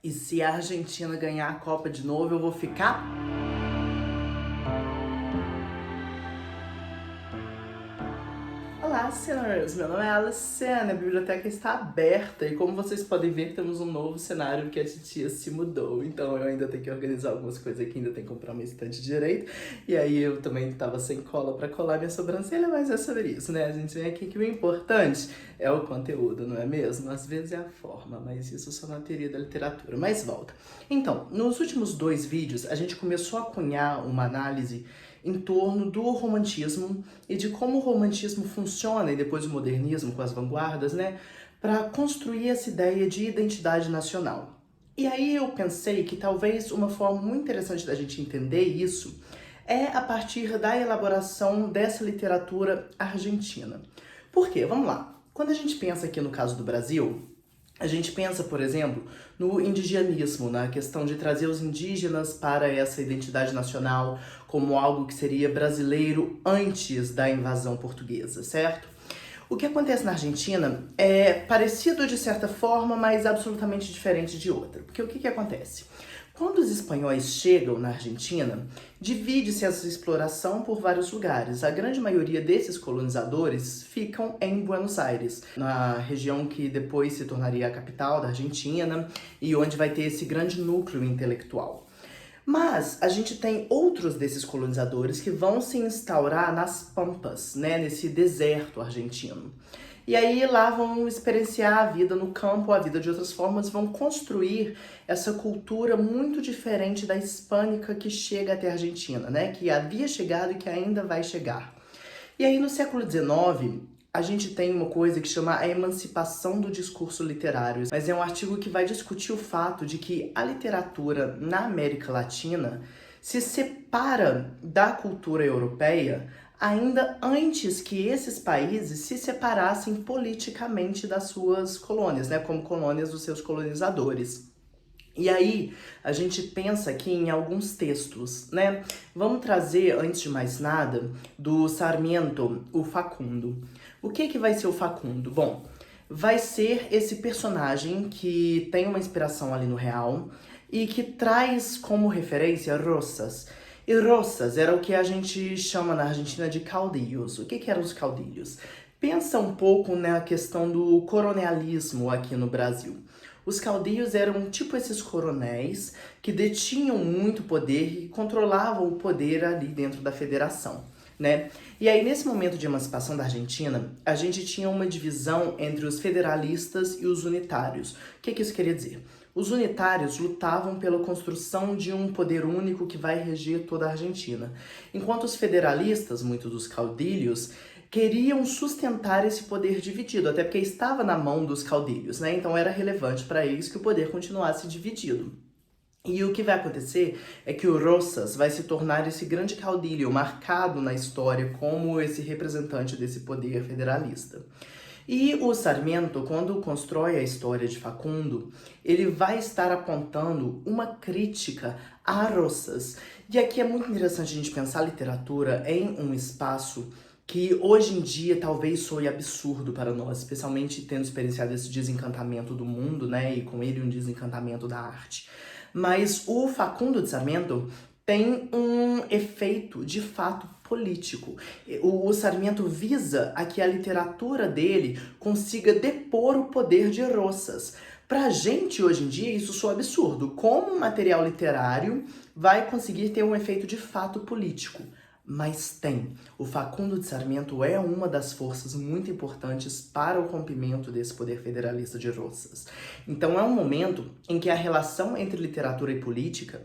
E se a Argentina ganhar a Copa de novo, eu vou ficar. Olá, senhores! Meu nome é Alessandra, a biblioteca está aberta e como vocês podem ver, temos um novo cenário porque a titia se mudou. Então eu ainda tenho que organizar algumas coisas aqui, ainda tenho que comprar uma estante direito. E aí eu também tava sem cola pra colar minha sobrancelha, mas é sobre isso, né? A gente vem aqui que o importante é o conteúdo, não é mesmo? Às vezes é a forma, mas isso só na teoria da literatura. Mas volta. Então, nos últimos 2 vídeos, a gente começou a cunhar uma análise em torno do romantismo e de como o romantismo funciona e depois o modernismo com as vanguardas, né, para construir essa ideia de identidade nacional. E aí eu pensei que talvez uma forma muito interessante da gente entender isso é a partir da elaboração dessa literatura argentina. Por quê? Vamos lá. Quando a gente pensa aqui no caso do Brasil, a gente pensa, por exemplo, no indigenismo, na questão de trazer os indígenas para essa identidade nacional como algo que seria brasileiro antes da invasão portuguesa, certo? O que acontece na Argentina é parecido de certa forma, mas absolutamente diferente de outra. Porque o que acontece? Quando os espanhóis chegam na Argentina, divide-se essa exploração por vários lugares. A grande maioria desses colonizadores ficam em Buenos Aires, na região que depois se tornaria a capital da Argentina e onde vai ter esse grande núcleo intelectual. Mas a gente tem outros desses colonizadores que vão se instaurar nas pampas, né, nesse deserto argentino. E aí lá vão experienciar a vida no campo, a vida de outras formas, vão construir essa cultura muito diferente da hispânica que chega até a Argentina, né, que havia chegado e que ainda vai chegar. E aí no século XIX, a gente tem uma coisa que chama a emancipação do discurso literário, mas é um artigo que vai discutir o fato de que a literatura na América Latina se separa da cultura europeia ainda antes que esses países se separassem politicamente das suas colônias, né, como colônias dos seus colonizadores. E aí, a gente pensa aqui em alguns textos, né? Vamos trazer, antes de mais nada, do Sarmiento, o Facundo. O que vai ser o Facundo? Bom, vai ser esse personagem que tem uma inspiração ali no real e que traz como referência Rosas. E Rosas era o que a gente chama na Argentina de caudillos. O que eram os caudillos? Pensa um pouco na questão do coronelismo aqui no Brasil. Os caudillos eram tipo esses coronéis que detinham muito poder e controlavam o poder ali dentro da federação, né? E aí, nesse momento de emancipação da Argentina, a gente tinha uma divisão entre os federalistas e os unitários. O que isso queria dizer? Os unitários lutavam pela construção de um poder único que vai reger toda a Argentina, enquanto os federalistas, muitos dos caudilhos, queriam sustentar esse poder dividido, até porque estava na mão dos caudilhos, né? Então era relevante para eles que o poder continuasse dividido. E o que vai acontecer é que o Rosas vai se tornar esse grande caudilho marcado na história como esse representante desse poder federalista. E o Sarmiento, quando constrói a história de Facundo, ele vai estar apontando uma crítica a Rosas. E aqui é muito interessante a gente pensar a literatura em um espaço que hoje em dia talvez soe absurdo para nós, especialmente tendo experienciado esse desencantamento do mundo, né, e com ele um desencantamento da arte. Mas o Facundo de Sarmiento tem um efeito, de fato, político. O Sarmiento visa a que a literatura dele consiga depor o poder de Rosas. Pra gente, hoje em dia, isso soa absurdo. Como um material literário vai conseguir ter um efeito de fato político? Mas tem. O Facundo de Sarmiento é uma das forças muito importantes para o rompimento desse poder federalista de Rosas. Então é um momento em que a relação entre literatura e política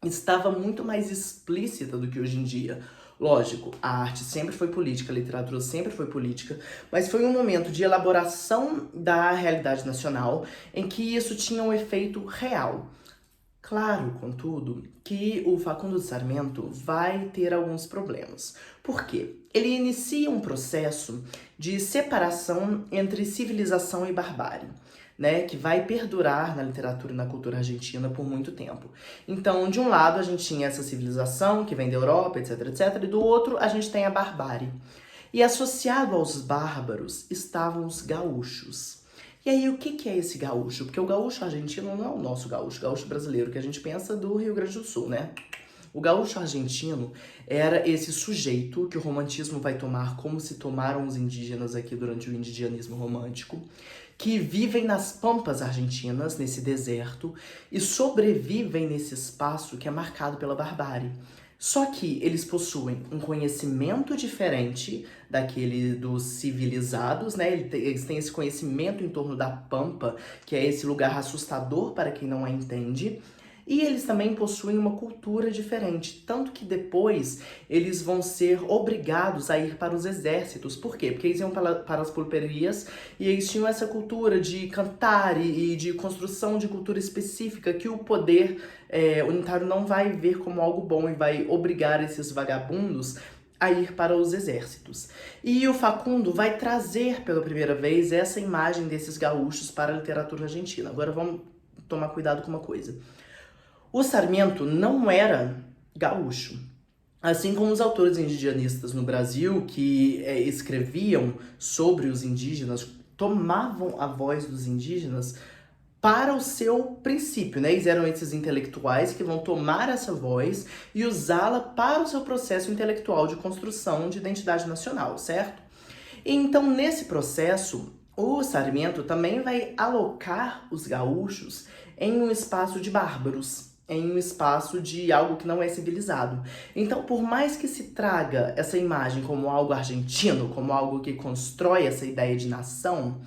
estava muito mais explícita do que hoje em dia. Lógico, a arte sempre foi política, a literatura sempre foi política, mas foi um momento de elaboração da realidade nacional em que isso tinha um efeito real. Claro, contudo, que o Facundo de Sarmiento vai ter alguns problemas. Por quê? Ele inicia um processo de separação entre civilização e barbárie, né, que vai perdurar na literatura e na cultura argentina por muito tempo. Então, de um lado, a gente tinha essa civilização que vem da Europa, etc, etc, e do outro, a gente tem a barbárie. E associado aos bárbaros estavam os gaúchos. E aí, o que é esse gaúcho? Porque o gaúcho argentino não é o nosso gaúcho, o gaúcho brasileiro, que a gente pensa do Rio Grande do Sul, né? O gaúcho argentino era esse sujeito que o romantismo vai tomar como se tomaram os indígenas aqui durante o indigenismo romântico, que vivem nas pampas argentinas, nesse deserto, e sobrevivem nesse espaço que é marcado pela barbárie. Só que eles possuem um conhecimento diferente daquele dos civilizados, né? Eles têm esse conhecimento em torno da pampa, que é esse lugar assustador para quem não a entende. E eles também possuem uma cultura diferente, tanto que depois eles vão ser obrigados a ir para os exércitos. Por quê? Porque eles iam para as pulperias e eles tinham essa cultura de cantar e de construção de cultura específica que o poder unitário não vai ver como algo bom e vai obrigar esses vagabundos a ir para os exércitos. E o Facundo vai trazer pela primeira vez essa imagem desses gaúchos para a literatura argentina. Agora vamos tomar cuidado com uma coisa. O Sarmiento não era gaúcho. Assim como os autores indigenistas no Brasil, que escreviam sobre os indígenas, tomavam a voz dos indígenas para o seu princípio, né? Eles eram esses intelectuais que vão tomar essa voz e usá-la para o seu processo intelectual de construção de identidade nacional, certo? Então, nesse processo, o Sarmiento também vai alocar os gaúchos em um espaço de bárbaros, em um espaço de algo que não é civilizado. Então, por mais que se traga essa imagem como algo argentino, como algo que constrói essa ideia de nação,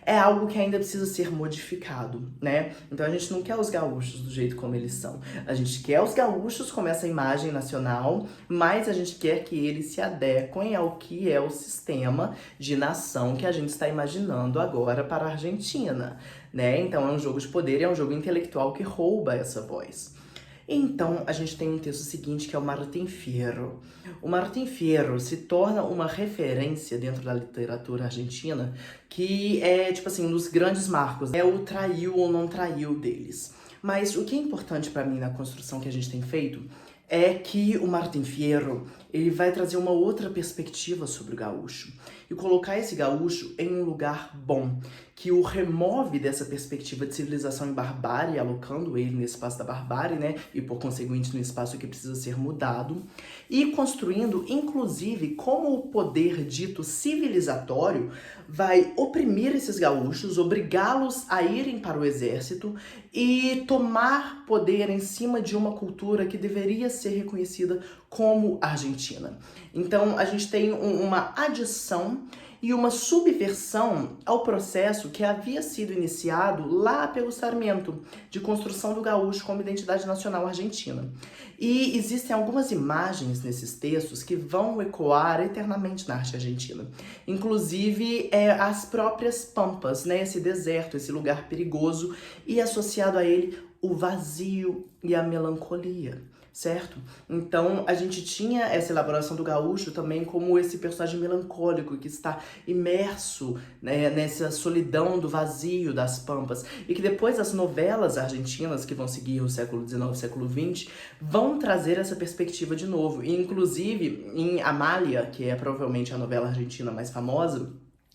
é algo que ainda precisa ser modificado, né? Então a gente não quer os gaúchos do jeito como eles são. A gente quer os gaúchos como essa imagem nacional, mas a gente quer que eles se adequem ao que é o sistema de nação que a gente está imaginando agora para a Argentina, né? Então é um jogo de poder e é um jogo intelectual que rouba essa voz. Então, a gente tem um texto seguinte que é o Martín Fierro. O Martín Fierro se torna uma referência dentro da literatura argentina que é, tipo assim, um dos grandes marcos. É o traiu ou não traiu deles. Mas o que é importante para mim na construção que a gente tem feito é que o Martín Fierro ele vai trazer uma outra perspectiva sobre o gaúcho e colocar esse gaúcho em um lugar bom, que o remove dessa perspectiva de civilização e barbárie, alocando ele no espaço da barbárie, né, e por conseguinte no espaço que precisa ser mudado, e construindo, inclusive, como o poder dito civilizatório vai oprimir esses gaúchos, obrigá-los a irem para o exército e tomar poder em cima de uma cultura que deveria ser reconhecida como argentina. Então, a gente tem uma adição e uma subversão ao processo que havia sido iniciado lá pelo Sarmiento, de construção do gaúcho como identidade nacional argentina. E existem algumas imagens nesses textos que vão ecoar eternamente na arte argentina. Inclusive, as próprias pampas, né? Esse deserto, esse lugar perigoso, e associado a ele o vazio e a melancolia. Certo? Então, a gente tinha essa elaboração do gaúcho também como esse personagem melancólico que está imerso, né, nessa solidão do vazio das pampas. E que depois as novelas argentinas que vão seguir o século XIX e século XX vão trazer essa perspectiva de novo. E, inclusive, em Amália, que é provavelmente a novela argentina mais famosa,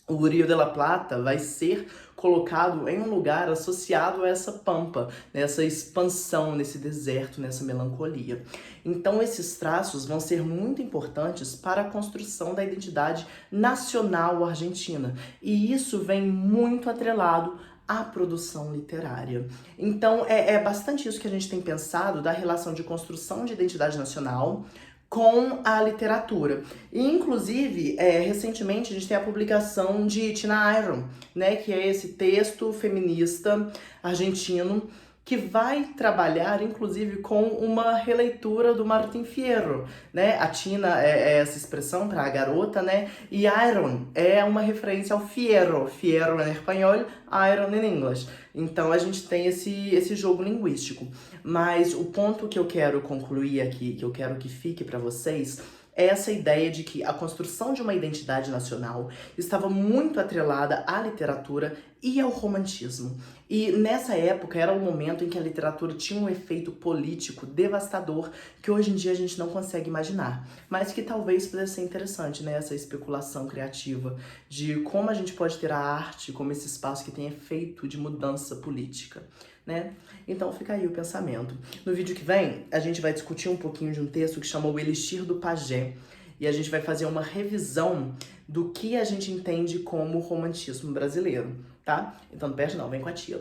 o Rio de la Plata vai ser colocado em um lugar associado a essa pampa, nessa expansão, nesse deserto, nessa melancolia. Então esses traços vão ser muito importantes para a construção da identidade nacional argentina. E isso vem muito atrelado à produção literária. Então é bastante isso que a gente tem pensado da relação de construção de identidade nacional com a literatura. E, inclusive, recentemente a gente tem a publicação de Tina Iron, né, que é esse texto feminista argentino que vai trabalhar, inclusive, com uma releitura do Martín Fierro, né? A Tina é essa expressão para a garota, né? E Iron é uma referência ao Fierro. Fierro em espanhol, Iron em inglês. Então a gente tem esse jogo linguístico. Mas o ponto que eu quero concluir aqui, que eu quero que fique para vocês, é essa ideia de que a construção de uma identidade nacional estava muito atrelada à literatura e ao romantismo. E nessa época era o momento em que a literatura tinha um efeito político devastador que hoje em dia a gente não consegue imaginar, mas que talvez pudesse ser interessante, né, essa especulação criativa de como a gente pode ter a arte como esse espaço que tem efeito de mudança política, né? Então fica aí o pensamento. No vídeo que vem, a gente vai discutir um pouquinho de um texto que chama O Elixir do Pajé, e a gente vai fazer uma revisão do que a gente entende como romantismo brasileiro, tá? Então não perde não, vem com a tia.